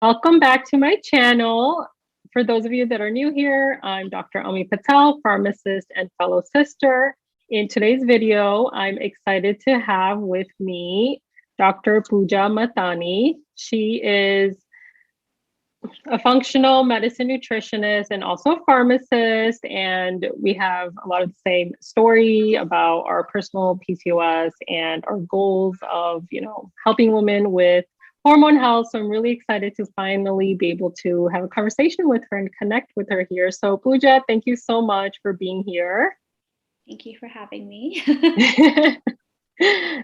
Welcome back to my channel. For those of you that are new here, I'm Dr. Ami Patel, pharmacist and fellow sister. In today's video, I'm excited to have with me Dr. Pooja Mahtani. She is a functional medicine nutritionist and also a pharmacist. And we have a lot of the same story about our personal PCOS and our goals of, helping women with hormone health. So I'm really excited to finally be able to have a conversation with her and connect with her here. So Pooja, thank you so much for being here. Thank you for having me.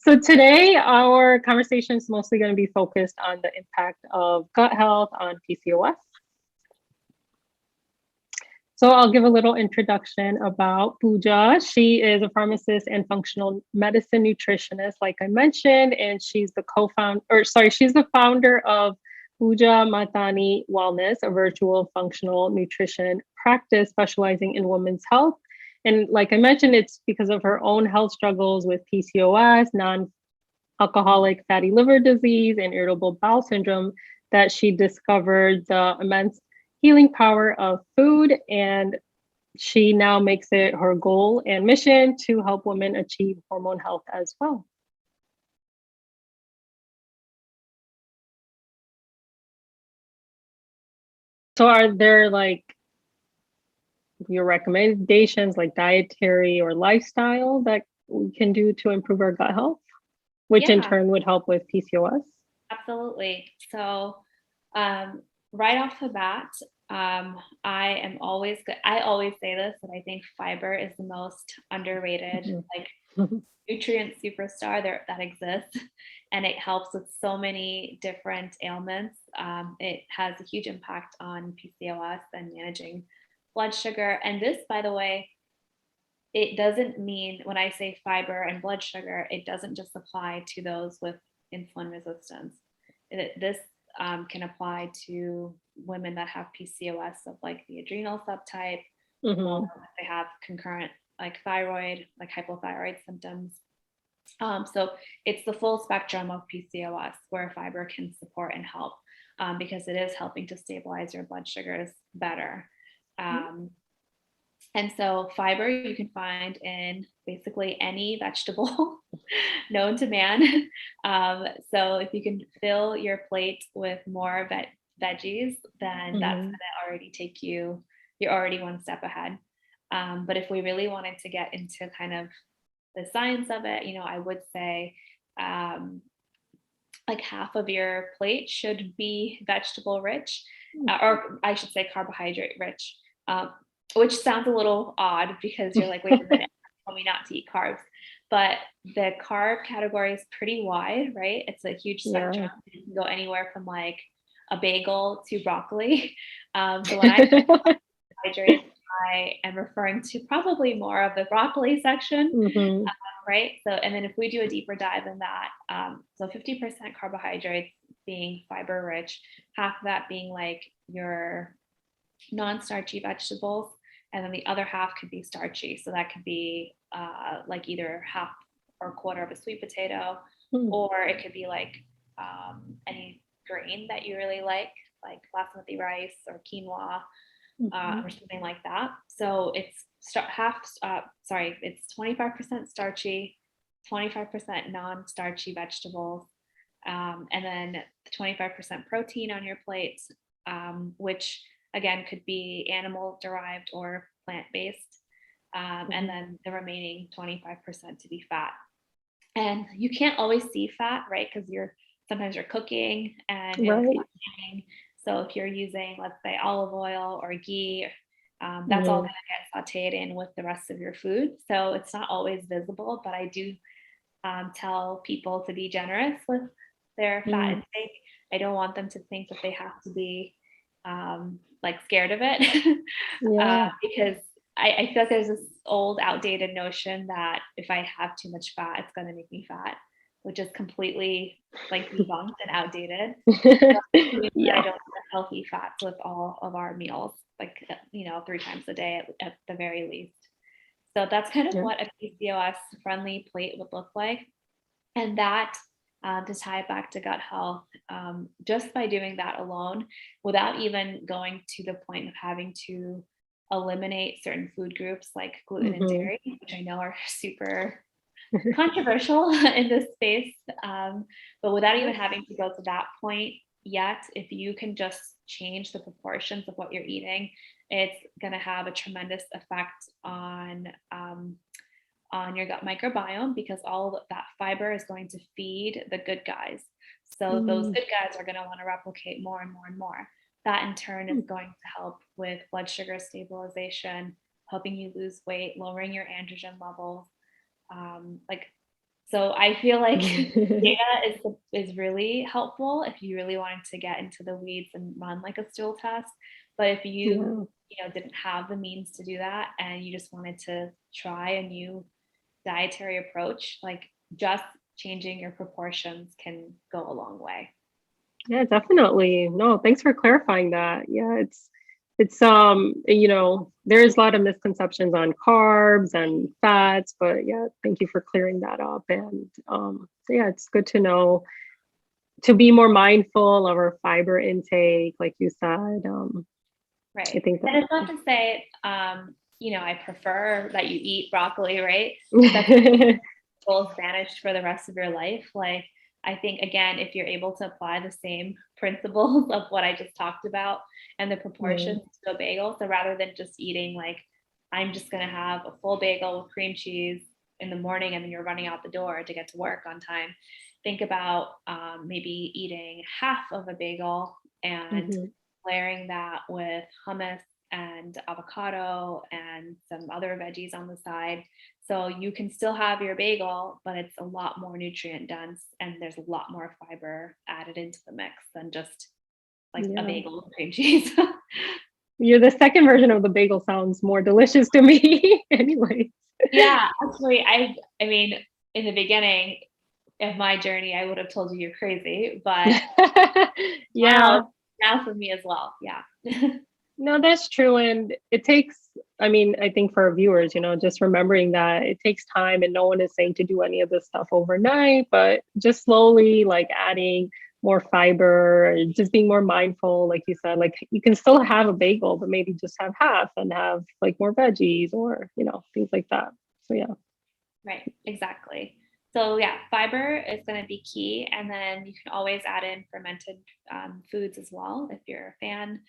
So today our conversation is mostly going to be focused on the impact of gut health on PCOS. So I'll give a little introduction about Pooja. She is a pharmacist and functional medicine nutritionist, like I mentioned, and she's the she's the founder of Pooja Mahtani Wellness, a virtual functional nutrition practice specializing in women's health. And like I mentioned, it's because of her own health struggles with PCOS, non-alcoholic fatty liver disease, and irritable bowel syndrome that she discovered the immense healing power of food, and she now makes it her goal and mission to help women achieve hormone health as well. So are there your recommendations, like dietary or lifestyle, that we can do to improve our gut health, which in Yeah, turn would help with PCOS? absolutely. So, right off the bat, I always say this, that I think fiber is the most underrated, like Mhm. nutrient superstar there that exists, and it helps with so many different ailments. It has a huge impact on PCOS and managing blood sugar. And this, by the way, it doesn't mean, when I say fiber and blood sugar, it doesn't just apply to those with insulin resistance. This can apply to women that have PCOS of like the adrenal subtype, or Mhm. if they have concurrent like thyroid, like hypothyroid symptoms. So it's the full spectrum of PCOS where fiber can support and help, because it is helping to stabilize your blood sugars better. Um, and so fiber you can find in basically any vegetable known to man. So if you can fill your plate with more veggies, then that's going Mhm. to already take you, you're already one step ahead. But if we really wanted to get into kind of the science of it, I would say um, like half of your plate should be vegetable rich, or I should say carbohydrate rich, um, which sounds a little odd because you're like, wait a minute, tell me not to eat carbs. But the carb category is pretty wide, right? It's a huge spectrum. Yeah. You can go anywhere from like a bagel to broccoli. So when I say carbohydrates, I am referring to probably more of the broccoli section, Mhm. right? So, and then if we do a deeper dive in that, so 50% carbohydrates being fiber rich, half of that being like your non-starchy vegetables, and then the other half could be starchy. So that could be like either half or a quarter of a sweet potato, Mhm. or it could be like any grain that you really like basmati rice or quinoa, or something like that. So it's it's 25% starchy, 25% non-starchy vegetables, and then 25% protein on your plate, which again could be animal derived or plant-based, and then the remaining 25% to be fat. And you can't always see fat, right? Because sometimes you're cooking and you're Right. fine. So if you're using, let's say, olive oil or ghee, that's all Mhm. going to get sauteed in with the rest of your food. So it's not always visible, but I do tell people to be generous with their fat Mhm. intake. I don't want them to think that they have to be like scared of it, Yeah. because I feel like there's this old outdated notion that if I have too much fat, it's going to make me fat, which is completely like debunked and outdated. So I Yeah. don't have healthy fats with all of our meals, like 3 times a day at the very least. So that's kind of Yeah. what a PCOS friendly plate would look like. And that to tie it back to gut health, just by doing that alone, without even going to the point of having to eliminate certain food groups like gluten and Hmm. dairy, which I know are super controversial in this space. But without even having to go to that point yet, if you can just change the proportions of what you're eating, it's going to have a tremendous effect on your gut microbiome, because all of that fiber is going to feed the good guys. So those Mm. good guys are going to want to replicate more and more and more. That in turn is going to help with blood sugar stabilization, helping you lose weight, lowering your androgen levels. Like, so I feel like data is really helpful if you really wanted to get into the weeds and run like a stool test. But if Yeah. you know, didn't have the means to do that and you just wanted to try a new dietary approach, like just changing your proportions can go a long way. Yeah, definitely. No, thanks for clarifying that. Yeah, it's there's a lot of misconceptions on carbs and fats, but yeah, thank you for clearing that up. And so yeah, it's good to know to be more mindful of our fiber intake, like you said. I Right. think And it's not that to say, you know, I prefer that you eat broccoli, right? But that's goals vanished for the rest of your life. Like, I think, again, if you're able to apply the same principles of what I just talked about and the yeah. proportions to a bagel, so rather than just eating like, I'm just going to have a full bagel with cream cheese in the morning and then you're running out the door to get to work on time, think about maybe eating half of a bagel and Mhm. layering that with hummus and avocado and some other veggies on the side. So you can still have your bagel, but it's a lot more nutrient dense and there's a lot more fiber added into the mix than just like a Yeah. bagel with cream cheese. You're the second version of the bagel sounds more delicious to me. Anyway. Yeah, actually, I mean, in the beginning of my journey, I would have told you you're crazy, but Yeah. now, now for me as well. Yeah. No, that's true. And it takes, I mean, I think for our viewers, just remembering that it takes time and no one is saying to do any of this stuff overnight, but just slowly like adding more fiber, just being more mindful, like you said, like you can still have a bagel, but maybe just have half and have like more veggies or, things like that. So yeah. Right, exactly. So yeah, fiber is going to be key, and then you can always add in fermented foods as well if you're a fan,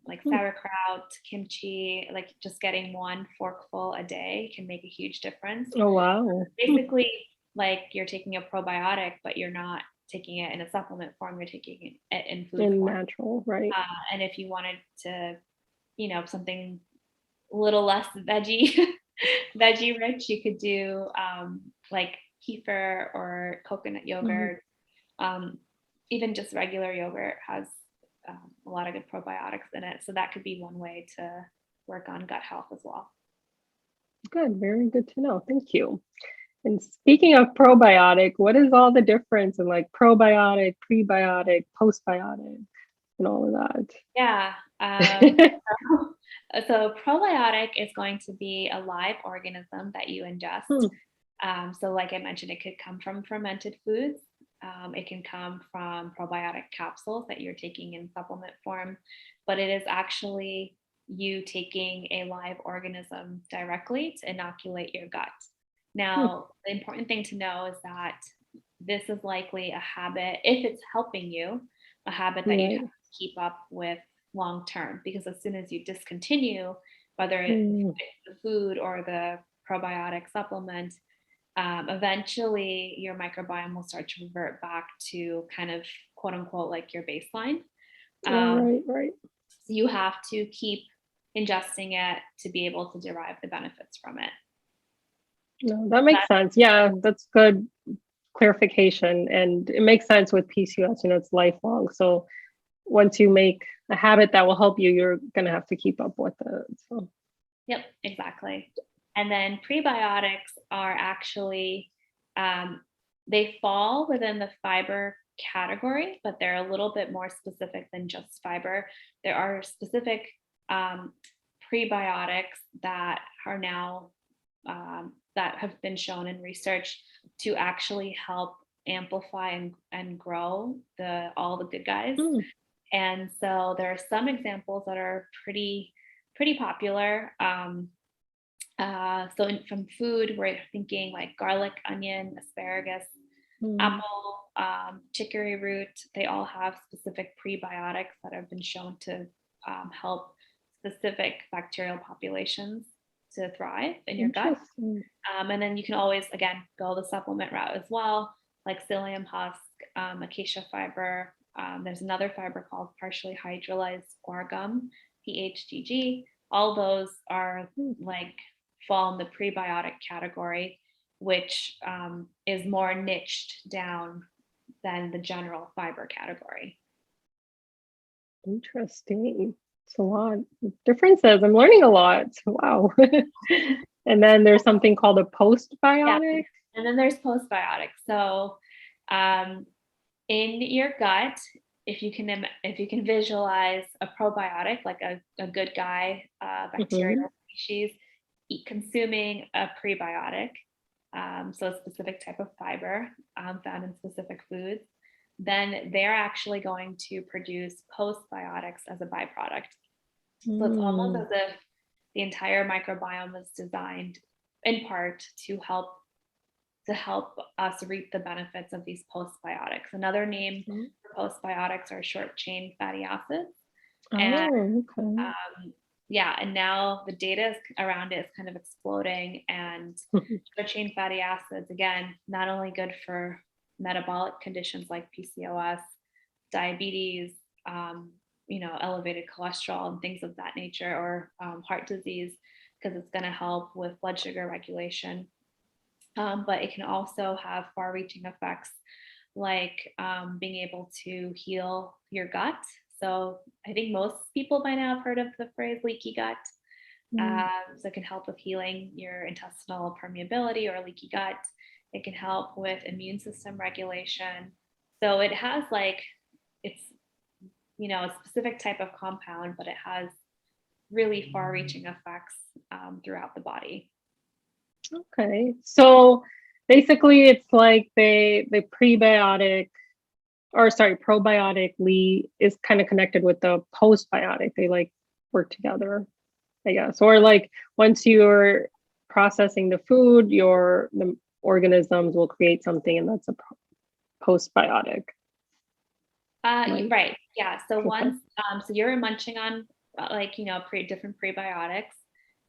like Hmm. sauerkraut, kimchi. Like just getting one forkful a day can make a huge difference. Oh, wow. Basically, like you're taking a probiotic, but you're not taking it in a supplement form. You're taking it in food And form. natural, right? And if you wanted to, you know, something a little less veggie veggie rich, you could do like kefir or coconut Mhm. yogurt. um, Even just regular yogurt has a lot of good probiotics in it, so that could be one way to work on gut health as well. Good, very good to know. Thank you. And speaking of probiotic, what is all the difference in like probiotic, prebiotic, postbiotic, and all of Yeah. that? So probiotic is going to be a live organism that you ingest. Hmm. So like I mentioned, it could come from fermented foods. It can come from probiotic capsules that you're taking in supplement form, but it is actually you taking a live organism directly to inoculate your gut. Hmm. Now, the important thing to know is that this is likely a habit, if it's helping you, a habit that you'd have Right. to keep up with long term, because as soon as you discontinue, whether it's Hmm. the food or the probiotic supplement, eventually your microbiome will start to revert back to kind of quote unquote like your baseline. Oh, Um, right, right. so you have to keep ingesting it to be able to derive the benefits from it. No, that makes That, sense. Yeah, that's good clarification. And it makes sense with PCOS, it's lifelong. So once you make a habit that will help you, you're going to have to keep up with it. So, yep, exactly. And then prebiotics are actually, um, they fall within the fiber category, but they're a little bit more specific than just fiber. There are specific um, prebiotics that are now that have been shown in research to actually help amplify and grow all the good guys. Mm. And so there are some examples that are pretty popular. From food, we're thinking like garlic, onion, asparagus, Mm. apple, chicory root. They all have specific prebiotics that have been shown to help specific bacterial populations to thrive in your gut. Interesting. And then you can always, again, go the supplement route as well, like psyllium husk, acacia fiber. There's another fiber called partially hydrolyzed guar gum, PHGG. All those are Mm. like fall in the prebiotic category, which is more niched down than the general fiber category. Interesting. It's a lot of differences. I'm learning a lot. Wow. And then there's something called a postbiotic. And then there's postbiotic. So in your gut, if you can visualize a probiotic, like a good guy Mhm. bacterial species, consuming a prebiotic, so a specific type of fiber found in specific foods, then they're actually going to produce postbiotics as a byproduct. So it's almost Mm. as if the entire microbiome is designed in part to help us reap the benefits of these postbiotics. Another name Mm. for postbiotics are short chain fatty acids. And Oh, okay. yeah, and now the data around it is kind of exploding. And short chain fatty acids, again, not only good for metabolic conditions like PCOS, diabetes, elevated cholesterol and things of that nature, or heart disease, because it's going to help with blood sugar regulation. But it can also have far-reaching effects like being able to heal your gut. So I think most people by now have heard of the phrase leaky gut. Mm. So it can help with healing your intestinal permeability or leaky gut. It can help with immune system regulation. So it has it's, a specific type of compound, but it has really far reaching effects throughout the body. Okay. So basically it's like the prebiotic or sorry, probiotically is kind of connected with the postbiotic. They like work together, I guess. Or like once you're processing the food, the organisms will create something and that's a postbiotic. Right. Right. Yeah. So Okay. so you're munching on different prebiotics.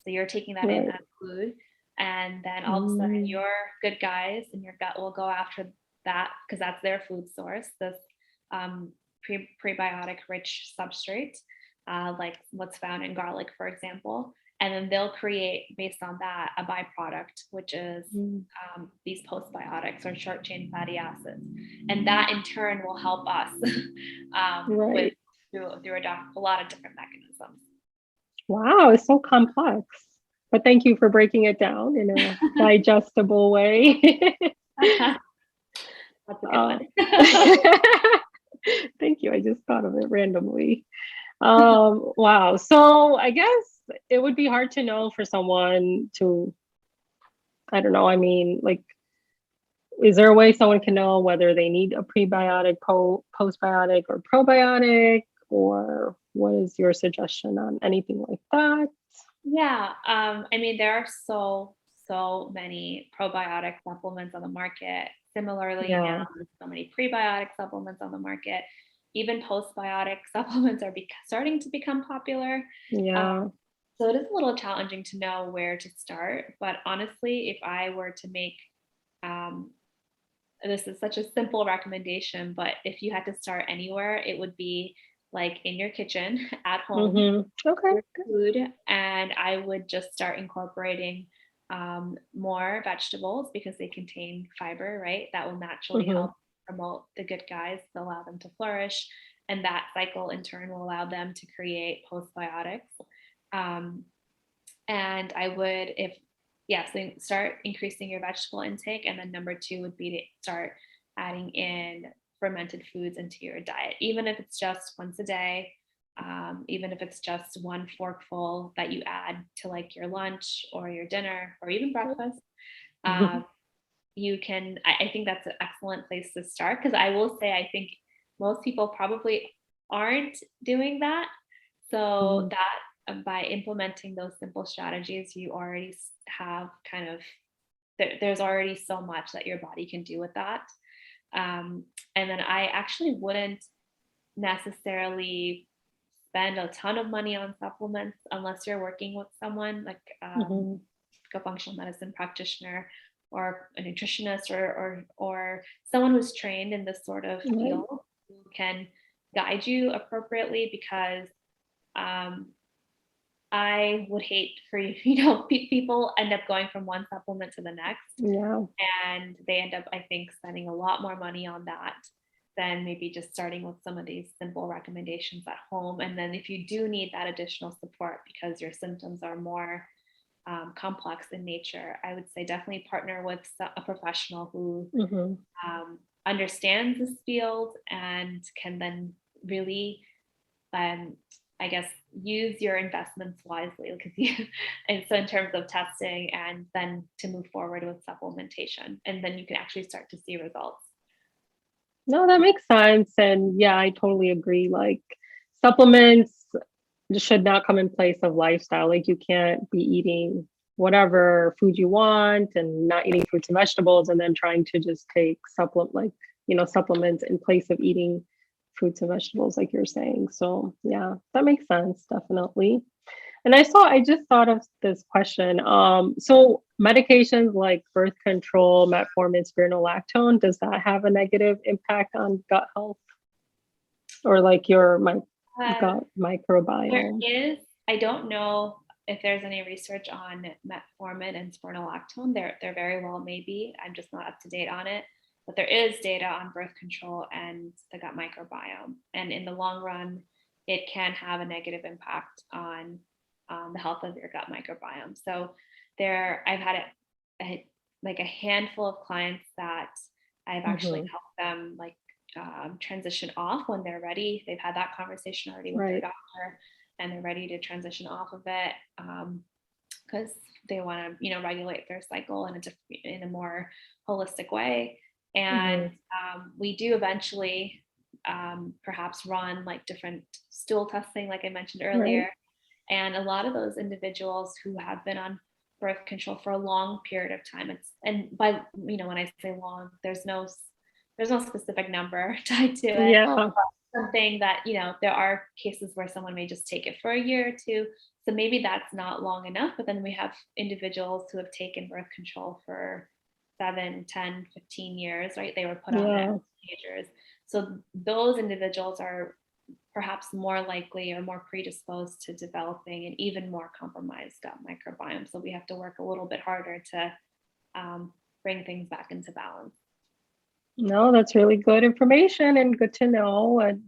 So you're taking that in Right. as food. And then all of a sudden Mm. your good guys in your gut will go after that because that's their food source, this prebiotic rich substrate, like what's found in garlic, for example. And then they'll create, based on that, a byproduct, which is Mm. these postbiotics or short chain fatty acids. And that in turn will help us with Right. through a lot of different mechanisms. Wow, it's so complex. But thank you for breaking it down in a digestible way. That's a good uh, one. Thank you. I just thought of it randomly. Wow. So I guess it would be hard to know for someone to, I don't know. I mean, like, is there a way someone can know whether they need a prebiotic, postbiotic, or probiotic? Or what is your suggestion on anything like that? Yeah, I mean, there are so many probiotic supplements on the market. Similarly, now Yeah. there's so many prebiotic supplements on the market. Even postbiotic supplements are starting to become popular. Um, Yeah. so it is a little challenging to know where to start. But honestly, if I were to make um, this is such a simple recommendation, but if you had to start anywhere, it would be like in your kitchen at home Mm-hmm. Okay. your food, and I would just start incorporating more vegetables because they contain fiber, right? That will naturally Mm-hmm. help promote the good guys, to allow them to flourish. And that cycle in turn will allow them to create postbiotics. Um, and I would, so start increasing your vegetable intake. And then number two would be to start adding in fermented foods into your diet, even if it's just once a day, even if it's just one forkful that you add to like your lunch or your dinner or even breakfast. Um, I think that's an excellent place to start, because I will say I think most people probably aren't doing that. So Mhm. that by implementing those simple strategies, you already have kind of there's already so much that your body can do with that. And then I actually wouldn't necessarily spend a ton of money on supplements unless you're working with someone like Mhm. a functional medicine practitioner or a nutritionist, or someone who's trained in this sort of Right. field who can guide you appropriately, because um, I would hate for people end up going from one supplement to the next, Yeah. and they end up, I think, spending a lot more money on that than maybe just starting with some of these simple recommendations at home. And then if you do need that additional support because your symptoms are more complex in nature, I would say definitely partner with a professional who Mhm. understands this field and can then really, um, I guess, use your investments wisely. Because and so in terms of testing, and then to move forward with supplementation, and then you can actually start to see results. No, that makes sense. And yeah, I totally agree. Like supplements should not come in place of lifestyle. Like you can't be eating whatever food you want and not eating fruits and vegetables and then trying to just take supplements in place of eating fruits and vegetables like you're saying. So yeah, that makes sense, definitely. And I just thought of this question. So medications like birth control, metformin, spironolactone, does that have a negative impact on gut health or like your Uh, gut there microbiome? is, I don't know if there's any research on metformin and spironolactone. There very well may be. I'm just not up to date on it. But there is data on birth control and the gut microbiome. And in the long run, it can have a negative impact on the health of your gut microbiome. So I've had like a handful of clients that I've actually Hmm. helped them like transition off when they're ready. They've had that conversation already with their Right. doctor, and they're ready to transition off of it because they want to, regulate their cycle in a more holistic way. And Hmm. we do eventually perhaps run like different stool testing, like I mentioned Right. earlier. And a lot of those individuals who have been on birth control for a long period of time, and by, when I say long, there's no specific number tied to it. Yeah. Something that, there are cases where someone may just take it for a year or two. So maybe that's not long enough. But then we have individuals who have taken birth control for 7, 10, 15 years, right? They were put on it as Yeah. teenagers. So those individuals are perhaps more likely or more predisposed to developing an even more compromised gut microbiome. So we have to work a little bit harder to bring things back into balance. No, that's really good information and good to know. And,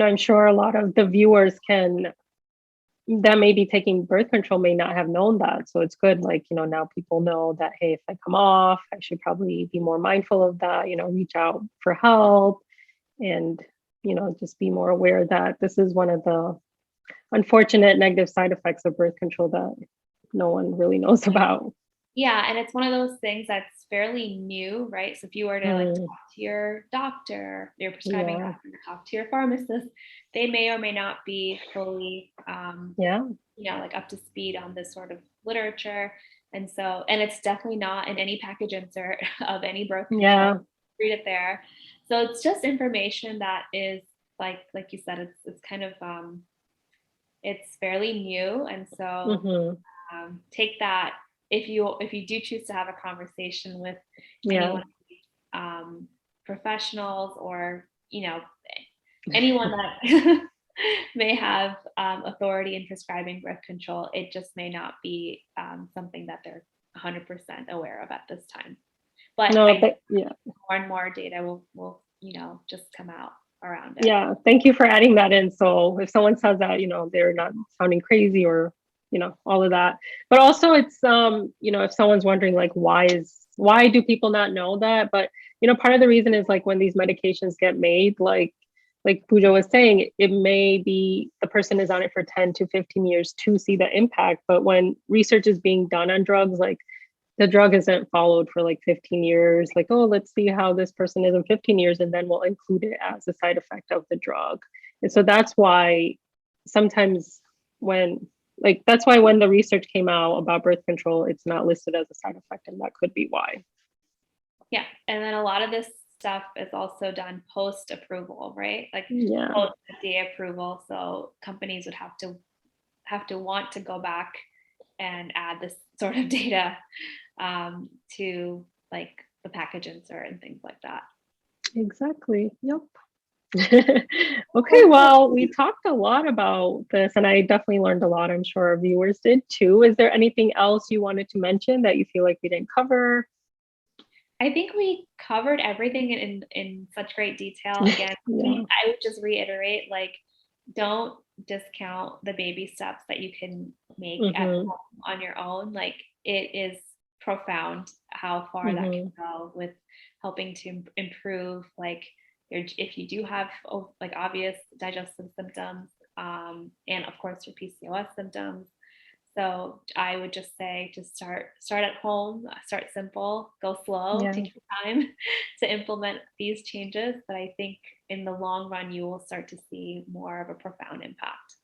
I'm sure a lot of the viewers that may be taking birth control may not have known that. So it's good, like, now people know that, hey, if I come off, I should probably be more mindful of that, reach out for help and, just be more aware that this is one of the unfortunate negative side effects of birth control that no one really knows about. Yeah, and it's one of those things that's fairly new, right? So if you were to like Mm, talk to your doctor, your prescribing yeah. doctor, talk to your pharmacist, they may or may not be fully, Yeah. like up to speed on this sort of literature. And it's definitely not in any package insert of any birth control. Yeah. Read it there. So it's just information that is like you said, it's kind of it's fairly new, and so Hmm. take that if you do choose to have a conversation with Yeah. anyone, professionals, or anyone that may have authority in prescribing birth control. It just may not be something that they're 100% aware of at this time. But No, I but yeah. more and more data will just come out around it. Yeah, thank you for adding that in. So if someone says that, they're not sounding crazy or, all of that. But also it's if someone's wondering like why do people not know that? But part of the reason is like when these medications get made, like Pooja was saying, it may be the person is on it for 10 to 15 years to see the impact. But when research is being done on drugs, like the drug isn't followed for like 15 years, like, oh, let's see how this person is in 15 years, and then we'll include it as a side effect of the drug. And so that's why sometimes that's why when the research came out about birth control, it's not listed as a side effect, and that could be why. Yeah. And then a lot of this stuff is also done post approval, right? Like Yeah. post FDA approval. So companies would have to want to go back and add this sort of data to like the package insert and things like that. Exactly. Yep. Okay, well, we talked a lot about this, and I definitely learned a lot. I'm sure our viewers did too. Is there anything else you wanted to mention that you feel like we didn't cover? I think we covered everything in such great detail. Again, Yeah. I would just reiterate, like, don't discount the baby steps that you can make at Mm-hmm. home on your own. Like, it is profound how far that Mm-hmm. can go with helping to improve, like, if you do have like obvious digestive symptoms, and of course your PCOS symptoms. So I would just say to start at home, start simple, go slow, Yeah. take your time to implement these changes. But I think in the long run, you will start to see more of a profound impact.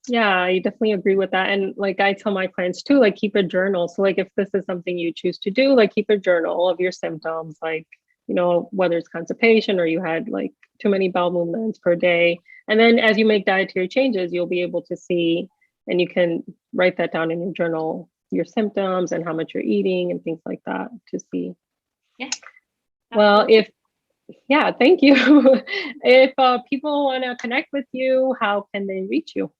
Yeah, I definitely agree with that. And like I tell my clients too, like keep a journal. So like if this is something you choose to do, like keep a journal of your symptoms, like, whether it's constipation or you had like too many bowel movements per day. And then as you make dietary changes, you'll be able to see, and you can write that down in your journal, your symptoms and how much you're eating and things like that to see. Yeah. Well, Absolutely. yeah, thank you. If people want to connect with you, how can they reach you?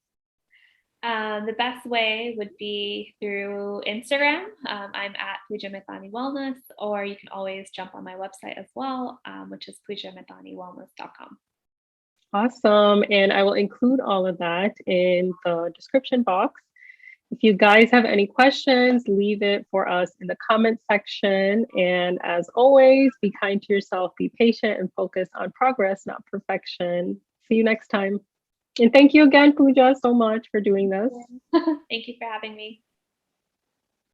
The best way would be through Instagram. I'm at Pooja Mahtani Wellness, or you can always jump on my website as well, which is poojamahtaniwellness.com. Awesome. And I will include all of that in the description box. If you guys have any questions, leave it for us in the comment section. And as always, be kind to yourself, be patient, and focus on progress, not perfection. See you next time. And thank you again, Pooja, so much for doing this. Thank you for having me.